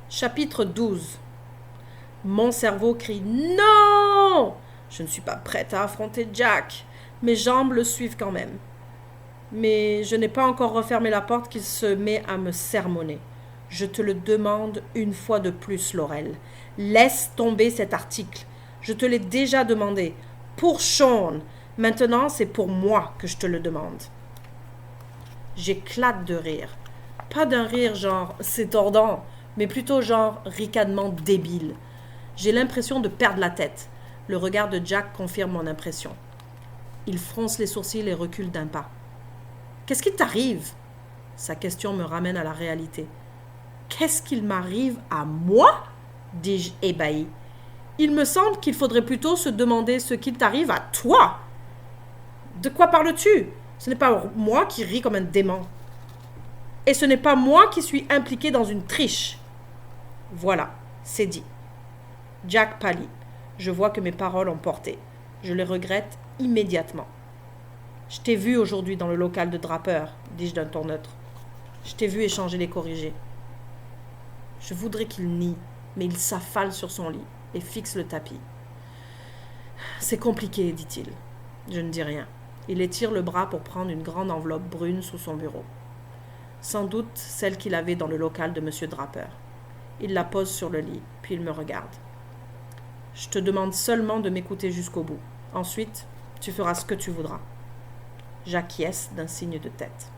Chapitre 12. Mon cerveau crie non. Je ne suis pas prête à affronter Jack. Mes jambes le suivent quand même. Mais je n'ai pas encore refermé la porte qu'il se met à me sermonner. Je te le demande une fois de plus, Laurel. Laisse tomber cet article. Je te l'ai déjà demandé. Pour Sean. Maintenant, c'est pour moi que je te le demande. J'éclate de rire. Pas d'un rire genre c'est tordant, mais plutôt genre ricanement débile. J'ai l'impression de perdre la tête. Le regard de Jack confirme mon impression. Il fronce les sourcils et recule d'un pas. Qu'est-ce qui t'arrive? Sa question me ramène à la réalité. Qu'est-ce qu'il m'arrive à moi? Dis-je ébahi. Il me semble qu'il faudrait plutôt se demander ce qu'il t'arrive à toi. De quoi parles-tu? Ce n'est pas moi qui ris comme un dément. Et ce n'est pas moi qui suis impliqué dans une triche. Voilà, c'est dit. Jack pâlit. Je vois que mes paroles ont porté. Je les regrette immédiatement. Je t'ai vu aujourd'hui dans le local de Draper, dis-je d'un ton neutre. Je t'ai vu échanger les corrigés. Je voudrais qu'il nie, mais il s'affale sur son lit et fixe le tapis. C'est compliqué, dit-il. Je ne dis rien. Il étire le bras pour prendre une grande enveloppe brune sous son bureau. Sans doute celle qu'il avait dans le local de M. Draper. Il la pose sur le lit, puis il me regarde. Je te demande seulement de m'écouter jusqu'au bout. Ensuite, tu feras ce que tu voudras. J'acquiesce d'un signe de tête.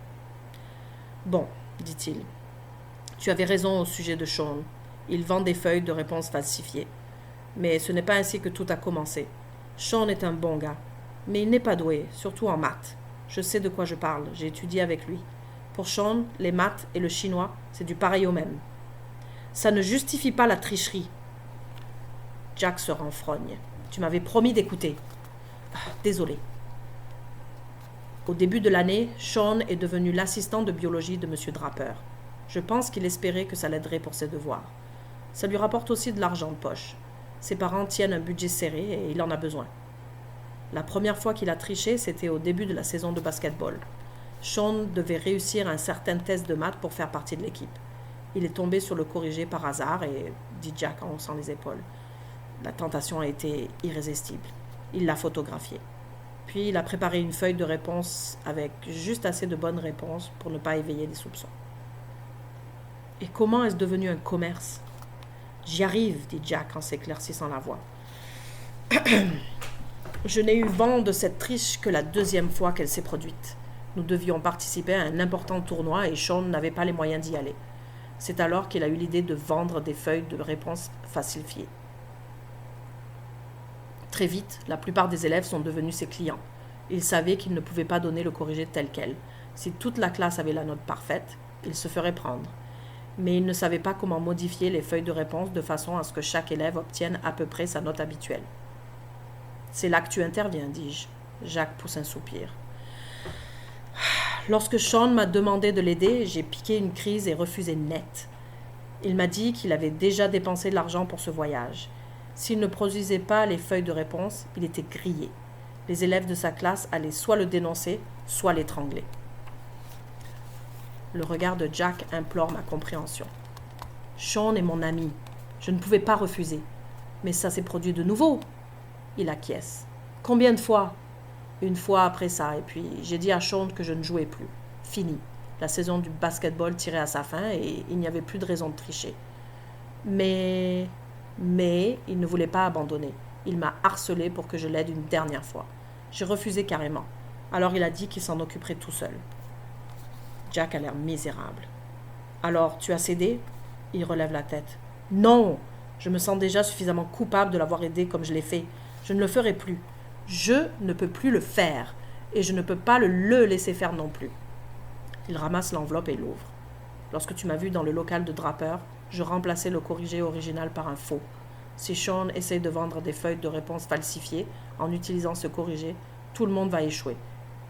Bon, dit-il. Tu avais raison au sujet de Sean. Il vend des feuilles de réponse falsifiées. Mais ce n'est pas ainsi que tout a commencé. Sean est un bon gars, mais il n'est pas doué, surtout en maths. Je sais de quoi je parle, j'ai étudié avec lui. Pour Sean, les maths et le chinois, c'est du pareil au même. Ça ne justifie pas la tricherie. Jack se renfrogne. Tu m'avais promis d'écouter. Désolé. Au début de l'année, Sean est devenu l'assistant de biologie de M. Draper. Je pense qu'il espérait que ça l'aiderait pour ses devoirs. Ça lui rapporte aussi de l'argent de poche. Ses parents tiennent un budget serré et il en a besoin. La première fois qu'il a triché, c'était au début de la saison de basketball. Sean devait réussir un certain test de maths pour faire partie de l'équipe. Il est tombé sur le corrigé par hasard et, dit Jack en haussant les épaules. La tentation a été irrésistible. Il l'a photographié. Puis il a préparé une feuille de réponse avec juste assez de bonnes réponses pour ne pas éveiller les soupçons. Et comment est-ce devenu un commerce? J'y arrive, dit Jack en s'éclaircissant la voix. Je n'ai eu vent de cette triche que la deuxième fois qu'elle s'est produite. Nous devions participer à un important tournoi et Sean n'avait pas les moyens d'y aller. C'est alors qu'il a eu l'idée de vendre des feuilles de réponse falsifiées. Très vite, la plupart des élèves sont devenus ses clients. Il savait qu'il ne pouvait pas donner le corrigé tel quel. Si toute la classe avait la note parfaite, il se ferait prendre. Mais il ne savait pas comment modifier les feuilles de réponse de façon à ce que chaque élève obtienne à peu près sa note habituelle. C'est là que tu interviens, dis-je. Jacques pousse un soupir. Lorsque Sean m'a demandé de l'aider, j'ai piqué une crise et refusé net. Il m'a dit qu'il avait déjà dépensé de l'argent pour ce voyage. S'il ne produisait pas les feuilles de réponse, il était grillé. Les élèves de sa classe allaient soit le dénoncer, soit l'étrangler. Le regard de Jack implore ma compréhension. Sean est mon ami. Je ne pouvais pas refuser. Mais ça s'est produit de nouveau. Il acquiesce. Combien de fois? Une fois après ça, et puis j'ai dit à Sean que je ne jouais plus. Fini. La saison du basketball tirait à sa fin et il n'y avait plus de raison de tricher. Mais il ne voulait pas abandonner. Il m'a harcelé pour que je l'aide une dernière fois. J'ai refusé carrément. Alors il a dit qu'il s'en occuperait tout seul. Jack a l'air misérable. Alors, tu as cédé? Il relève la tête. Non, je me sens déjà suffisamment coupable de l'avoir aidé comme je l'ai fait. Je ne le ferai plus. Je ne peux plus le faire. Et je ne peux pas le laisser faire non plus. Il ramasse l'enveloppe et l'ouvre. Lorsque tu m'as vu dans le local de Draper, je remplaçais le corrigé original par un faux. Si Sean essaye de vendre des feuilles de réponse falsifiées en utilisant ce corrigé, tout le monde va échouer.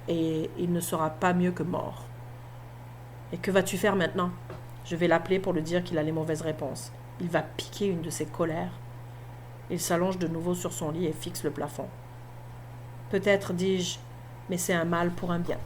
Et il ne sera pas mieux que mort. Et que vas-tu faire maintenant? Je vais l'appeler pour lui dire qu'il a les mauvaises réponses. Il va piquer une de ses colères. Il s'allonge de nouveau sur son lit et fixe le plafond. Peut-être, dis-je, mais c'est un mal pour un bien.